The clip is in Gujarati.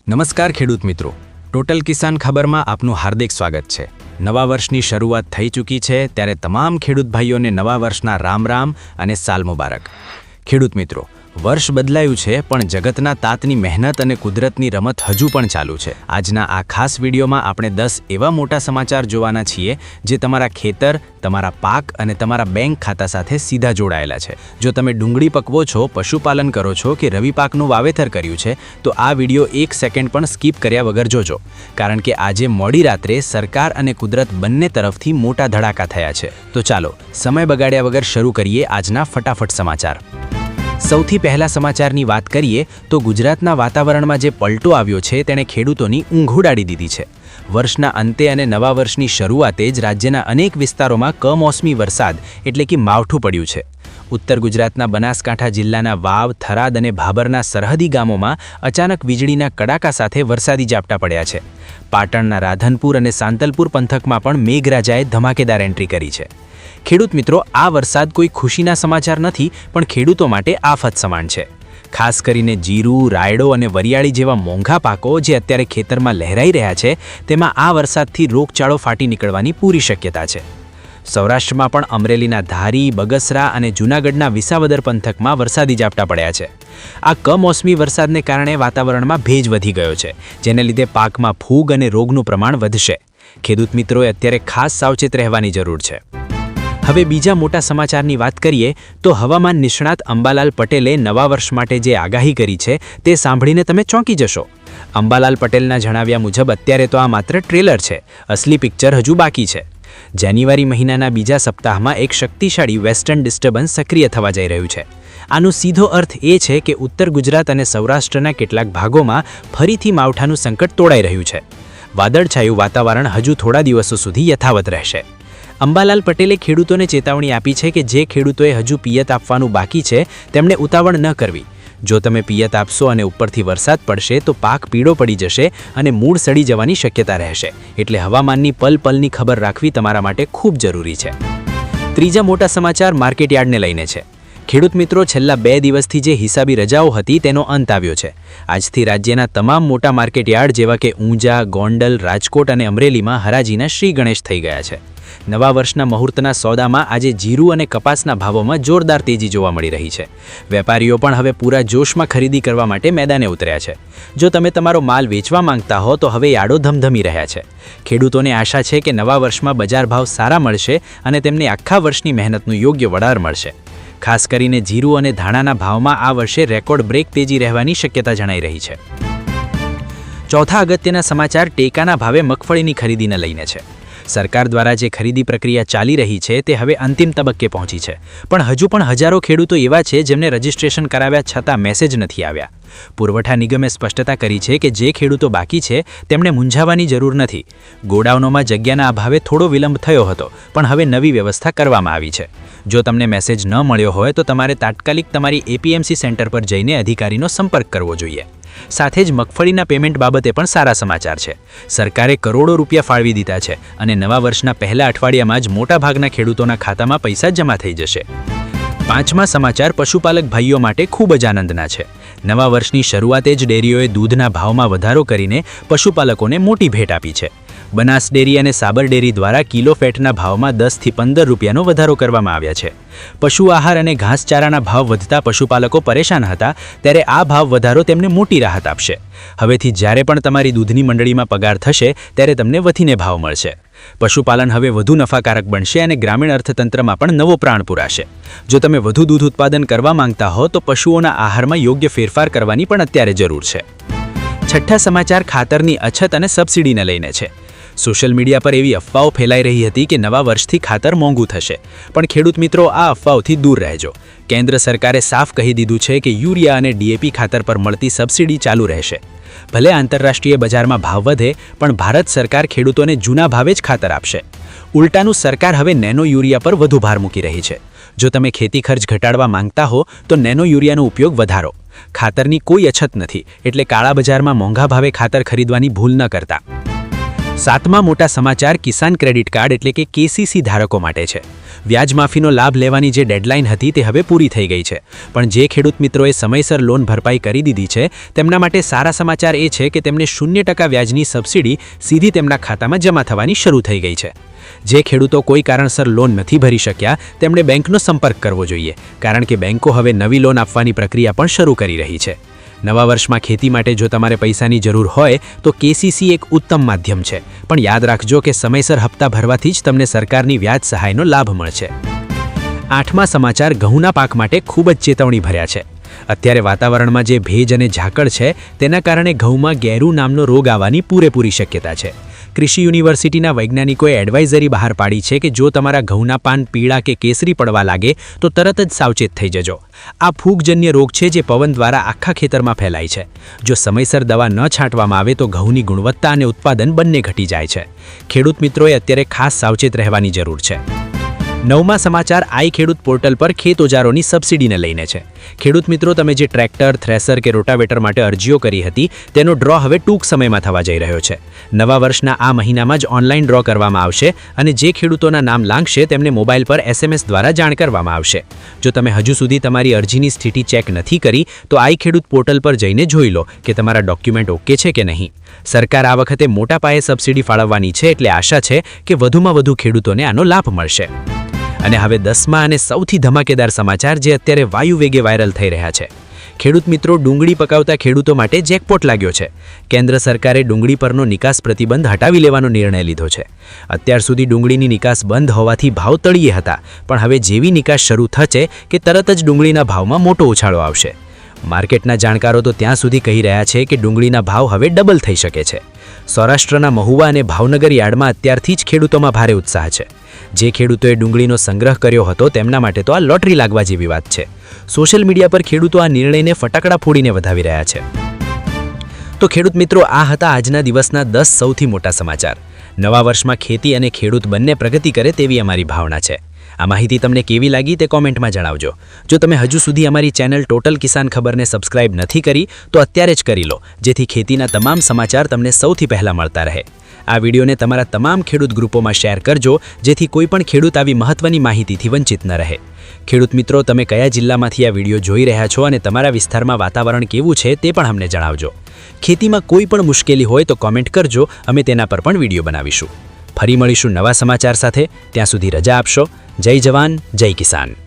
નમસ્કાર ખેડૂત મિત્રો, ટોટલ કિસાન ખબરમાં આપનું હાર્દિક સ્વાગત છે। નવા વર્ષની શરૂઆત થઈ ચૂકી છે, ત્યારે તમામ ખેડૂત ભાઈઓને નવા વર્ષના રામ રામ અને સાલ મુબારક। ખેડૂત મિત્રો, વર્ષ બદલાયું છે, પણ જગતના તાતની મહેનત અને કુદરતની રમત હજુ પણ ચાલુ છે। આજના આ ખાસ વિડીયોમાં આપણે 10 એવા મોટા સમાચાર જોવાના છીએ જે તમારા ખેતર, તમારા પાક અને તમારા બેંક ખાતા સાથે સીધા જોડાયેલા છે। જો તમે ડુંગળી પકવો છો, પશુપાલન કરો છો કે રવિ પાકનું વાવેતર કર્યું છે, તો આ વિડીયો 1 સેકન્ડ પણ સ્કીપ કર્યા વગર જોજો, કારણ કે આજે મોડી રાત્રે સરકાર અને કુદરત બંને તરફથી મોટા ધડાકા થયા છે। તો ચાલો સમય બગાડ્યા વગર શરૂ કરીએ આજના ફટાફટ સમાચાર। સૌથી પહેલા સમાચારની વાત કરીએ તો ગુજરાતના વાતાવરણમાં જે પલટો આવ્યો છે તેણે ખેડૂતોની ઊંઘ ઉડાડી દીધી છે। વર્ષના અંતે અને નવા વર્ષની શરૂઆતે જ રાજ્યના અનેક વિસ્તારોમાં કમોસમી વરસાદ એટલે કે માવઠું પડ્યું છે। ઉત્તર ગુજરાતના બનાસકાંઠા જિલ્લાના વાવ, થરાદ અને ભાભરના સરહદી ગામોમાં અચાનક વીજળીના કડાકા સાથે વરસાદી ઝાપટા પડ્યા છે। પાટણના રાધનપુર અને સાંતલપુર પંથકમાં પણ મેઘરાજાએ ધમાકેદાર એન્ટ્રી કરી છે। ખેડૂત મિત્રો, આ વરસાદ કોઈ ખુશીના સમાચાર નથી, પણ ખેડૂતો માટે આફત સમાન છે। ખાસ કરીને જીરું, રાયડો અને વરિયાળી જેવા મોંઘા પાકો જે અત્યારે ખેતરમાં લહેરાઈ રહ્યા છે, તેમાં આ વરસાદથી રોગચાળો ફાટી નીકળવાની પૂરી શક્યતા છે। સૌરાષ્ટ્રમાં પણ અમરેલીના ધારી, બગસરા અને જૂનાગઢના વિસાવદર પંથકમાં વરસાદી ઝાપટા પડ્યા છે। આ કમોસમી વરસાદને કારણે વાતાવરણમાં ભેજ વધી ગયો છે, જેને લીધે પાકમાં ફૂગ અને રોગનું પ્રમાણ વધશે। ખેડૂત મિત્રોએ અત્યારે ખાસ સાવચેત રહેવાની જરૂર છે। હવે બીજા મોટા સમાચારની વાત કરીએ તો હવામાન નિષ્ણાત અંબાલાલ પટેલે નવા વર્ષ માટે જે આગાહી કરી છે તે સાંભળીને તમે ચોંકી જશો। અંબાલાલ પટેલના જણાવ્યા મુજબ અત્યારે તો આ માત્ર ટ્રેલર છે, અસલી પિક્ચર હજુ બાકી છે। જાન્યુઆરી મહિનાના બીજા સપ્તાહમાં એક શક્તિશાળી વેસ્ટર્ન ડિસ્ટર્બન્સ સક્રિય થવા જઈ રહ્યું છે। આનો સીધો અર્થ એ છે કે ઉત્તર ગુજરાત અને સૌરાષ્ટ્રના કેટલાક ભાગોમાં ફરીથી માવઠાનું સંકટ તોડાઈ રહ્યું છે। વાદળછાયું વાતાવરણ હજુ થોડા દિવસો સુધી યથાવત રહેશે। અંબાલાલ પટેલે ખેડૂતોને ચેતવણી આપી છે કે જે ખેડૂતોએ હજુ પિયત આપવાનું બાકી છે તેમણે ઉતાવળ ન કરવી। જો તમે પિયત આપશો અને ઉપરથી વરસાદ પડશે તો પાક પીળો પડી જશે અને મૂળ સડી જવાની શક્યતા રહેશે, એટલે હવામાનની પલની ખબર રાખવી તમારા માટે ખૂબ જરૂરી છે। ત્રીજા મોટા સમાચાર માર્કેટયાર્ડને લઈને છે। ખેડૂત મિત્રો, છેલ્લા 2 દિવસથી જે હિસાબી રજાઓ હતી તેનો અંત આવ્યો છે। આજથી રાજ્યના તમામ મોટા માર્કેટયાર્ડ જેવા કે ઊંઝા, ગોંડલ, રાજકોટ અને અમરેલીમાં હરાજીના શ્રી ગણેશ થઈ ગયા છે। નવા વર્ષના મુહૂર્તના સોદામાં આજે જીરું અને કપાસના ભાવોમાં જોરદાર તેજી જોવા મળી રહી છે। વેપારીઓ પણ હવે પૂરા જોશમાં ખરીદી કરવા માટે મેદાને ઉતર્યા છે। જો તમે તમારો માલ વેચવા માંગતા હો તો હવે યાર્ડો ધમધમી રહ્યા છે। ખેડૂતોને આશા છે કે નવા વર્ષમાં બજાર ભાવ સારા મળશે અને તેમને આખા વર્ષની મહેનતનું યોગ્ય વળતર મળશે। ખાસ કરીને જીરું અને ધાણાના ભાવમાં આ વર્ષે રેકોર્ડ બ્રેક તેજી રહેવાની શક્યતા જણાઈ રહી છે। ચોથા અગત્યના સમાચાર ટેકાના ભાવે મગફળીની ખરીદીને લઈને છે। સરકાર દ્વારા જે ખરીદી પ્રક્રિયા ચાલી રહી છે તે હવે અંતિમ તબક્કે પહોંચી છે, પણ હજુ પણ હજારો ખેડૂતો એવા છે જેમને રજિસ્ટ્રેશન કરાવ્યા છતાં મેસેજ નથી આવ્યા। પુરવઠા નિગમે સ્પષ્ટતા કરી છે કે જે ખેડૂતો બાકી છે તેમણે મૂંઝાવાની જરૂર નથી। ગોડાઉનોમાં જગ્યાના અભાવે થોડો વિલંબ થયો હતો, પણ હવે નવી વ્યવસ્થા કરવામાં આવી છે। જો તમને મેસેજ ન મળ્યો હોય તો તમારે તાત્કાલિક તમારી એપીએમસી સેન્ટર પર જઈને અધિકારીનો સંપર્ક કરવો જોઈએ। સાથે જ મગફળીના પેમેન્ટ બાબતે પણ સારા સમાચાર છે। સરકારે કરોડો રૂપિયા ફાળવી દીધા છે અને નવા વર્ષના પહેલા અઠવાડિયામાં જ મોટાભાગના ખેડૂતોના ખાતામાં પૈસા જમા થઈ જશે। પાંચમા સમાચાર પશુપાલક ભાઈઓ માટે ખૂબ જ આનંદના છે। નવા વર્ષની શરૂઆતે જ ડેરીઓએ દૂધના ભાવમાં વધારો કરીને પશુપાલકોને મોટી ભેટ આપી છે। બનાસ ડેરી અને સાબર ડેરી દ્વારા કિલો ફેટના ભાવમાં 10 થી 15 રૂપિયાનો વધારો કરવામાં આવ્યા છે। પશુ આહાર અને ઘાસચારાના ભાવ વધતા પશુપાલકો પરેશાન હતા, ત્યારે આ ભાવ વધારો તેમને મોટી રાહત આપશે। હવેથી જ્યારે પણ તમારી દૂધની મંડળીમાં પગાર થશે ત્યારે તમને વધીને ભાવ મળશે। પશુપાલન હવે વધુ નફાકારક બનશે અને ગ્રામીણ અર્થતંત્રમાં પણ નવો પ્રાણ પૂરાશે। જો તમે વધુ દૂધ ઉત્પાદન કરવા માંગતા હો તો પશુઓના આહારમાં યોગ્ય ફેરફાર કરવાની પણ અત્યારે જરૂર છે। છઠ્ઠા સમાચાર ખાતરની અછત અને સબસિડીને લઈને છે। સોશિયલ મીડિયા પર એવી અફવાઓ ફેલાઈ રહી હતી કે નવા વર્ષથી ખાતર મોંઘું થશે, પણ ખેડૂત મિત્રો, આ અફવાઓથી દૂર રહેજો। કેન્દ્ર સરકારે સાફ કહી દીધું છે કે યુરિયા અને ડીએપી ખાતર પર મળતી સબસિડી ચાલુ રહેશે। ભલે આંતરરાષ્ટ્રીય બજારમાં ભાવ વધે, પણ ભારત સરકાર ખેડૂતોને જૂના ભાવે જ ખાતર આપશે। ઉલટાનું સરકાર હવે નેનો યુરિયા પર વધુ ભાર મૂકી રહી છે। જો તમે ખેતી ખર્ચ ઘટાડવા માંગતા હો તો નેનો યુરિયાનો ઉપયોગ વધારો। ખાતરની કોઈ અછત નથી, એટલે કાળા બજારમાં મોંઘા ભાવે ખાતર ખરીદવાની ભૂલ ન કરતા। સાતમા મોટા સમાચાર કિસાન ક્રેડિટ કાર્ડ એટલે કે કેસીસી ધારકો માટે છે। વ્યાજ માફીનો લાભ લેવાની જે ડેડલાઇન હતી તે હવે પૂરી થઈ ગઈ છે, પણ જે ખેડૂત મિત્રોએ સમયસર લોન ભરપાઈ કરી દીધી છે તેમના માટે સારા સમાચાર એ છે કે તેમને 0% વ્યાજની સબસિડી સીધી તેમના ખાતામાં જમા થવાની શરૂ થઈ ગઈ છે. જે ખેડૂતો કોઈ કારણસર લોન નથી ભરી શક્યા તેમણે બેંકનો સંપર્ક કરવો જોઈએ, કારણ કે બેંકો હવે નવી લોન આપવાની પ્રક્રિયા પણ શરૂ કરી રહી છે. નવા વર્ષમાં ખેતી માટે જો તમારે પૈસાની જરૂર હોય તો કેસીસી એક ઉત્તમ માધ્યમ છે, પણ યાદ રાખજો કે સમયસર હપ્તા ભરવાથી જ તમને સરકારની વ્યાજ સહાયનો લાભ મળશે. 8મા સમાચાર ઘઉંના પાક માટે ખૂબ જ ચેતવણી ભર્યા છે. અત્યારે વાતાવરણમાં જે ભેજ અને ઝાકળ છે તેના કારણે ઘઉંમાં ગેરુ નામનો રોગ આવવાની પૂરેપૂરી શક્યતા છે. કૃષિ યુનિવર્સિટીના વૈજ્ઞાનિકોએ એડવાઇઝરી બહાર પાડી છે કે જો તમારા ઘઉંના પાન પીળા કે કેસરી પડવા લાગે તો તરત જ સાવચેત થઈ જજો. આ ફૂગજન્ય રોગ છે જે પવન દ્વારા આખા ખેતરમાં ફેલાય છે. જો સમયસર દવા ન છાંટવામાં આવે તો ઘઉંની ગુણવત્તા અને ઉત્પાદન બંને ઘટી જાય છે. ખેડૂત મિત્રોએ અત્યારે ખાસ સાવચેત રહેવાની જરૂર છે. 9મા સમાચાર આઈ ખેડૂત પોર્ટલ પર ખેત ઓજારોની સબસિડીને લઈને છે. ખેડૂત મિત્રો, તમે જે ટ્રેક્ટર, થ્રેસર કે રોટાવેટર માટે અરજીઓ કરી હતી તેનો ડ્રો હવે ટૂંક સમયમાં થવા જઈ રહ્યો છે. નવા વર્ષના આ મહિનામાં જ ઓનલાઈન ડ્રો કરવામાં આવશે અને જે ખેડૂતોના નામ લાગશે તેમને મોબાઈલ પર SMS દ્વારા જાણ કરવામાં આવશે. જો તમે હજુ સુધી તમારી અરજીની સ્થિતિ ચેક નથી કરી તો આઈ ખેડૂત પોર્ટલ પર જઈને જોઈ લો કે તમારા ડોક્યુમેન્ટ ઓકે છે કે નહીં. સરકાર આ વખતે મોટા પાયે સબસિડી ફાળવવાની છે, એટલે આશા છે કે વધુમાં વધુ ખેડૂતોને આનો લાભ મળશે. અને હવે 10મા અને સૌથી ધમાકેદાર સમાચાર જે અત્યારે વાયુ વેગે વાયરલ થઈ રહ્યા છે. ખેડૂત મિત્રો, ડુંગળી પકાવતા ખેડૂતો માટે જેકપોટ લાગ્યો છે. કેન્દ્ર સરકારે ડુંગળી પરનો નિકાસ પ્રતિબંધ હટાવી લેવાનો નિર્ણય લીધો છે. અત્યાર સુધી ડુંગળીની નિકાસ બંધ હોવાથી ભાવ તળિયે હતા, પણ હવે જેવી નિકાસ શરૂ થશે કે તરત જ ડુંગળીના ભાવમાં મોટો ઉછાળો આવશે. માર્કેટના જાણકારો તો ત્યાં સુધી કહી રહ્યા છે કે ડુંગળીના ભાવ હવે ડબલ થઈ શકે છે. સૌરાષ્ટ્રના મહુવા અને ભાવનગર યાર્ડમાં અત્યારથી જ ખેડૂતોમાં ભારે ઉત્સાહ છે. જે ખેડૂતોએ ડુંગળીનો સંગ્રહ કર્યો હતો તેમના માટે તો આ લોટરી લાગવા જેવી વાત છે. સોશિયલ મીડિયા પર ખેડૂતો આ નિર્ણયને ફટાકડા ફોડીને વધાવી રહ્યા છે. તો ખેડૂત મિત્રો, આ હતા આજના દિવસના 10 સૌથી મોટા સમાચાર. નવા વર્ષમાં ખેતી અને ખેડૂત બંને પ્રગતિ કરે તેવી અમારી ભાવના છે. આ માહિતી તમને કેવી લાગી તે કોમેન્ટમાં જણાવજો. જો તમે હજુ સુધી અમારી ચેનલ ટોટલ કિસાન ખબરને સબસ્ક્રાઇબ નથી કરી તો અત્યારે જ કરી લો, જેથી ખેતીના તમામ સમાચાર તમને સૌથી પહેલા મળતા રહે. આ વિડીયોને તમારા તમામ ખેડૂત ગ્રુપોમાં શેર કરજો, જેથી કોઈ પણ ખેડૂત આવી મહત્વની માહિતીથી વંચિત ન રહે. ખેડૂત મિત્રો, તમે કયા જિલ્લામાંથી આ વિડીયો જોઈ રહ્યા છો અને તમારા વિસ્તારમાં વાતાવરણ કેવું છે તે પણ અમને જણાવજો. ખેતીમાં કોઈ પણ મુશ્કેલી હોય તો કોમેન્ટ કરજો, અમે તેના પર પણ વિડીયો બનાવીશું. ફરી મળીશું નવા સમાચાર સાથે. ત્યાં સુધી રજા આપશો. જય જવાન, જય કિસાન.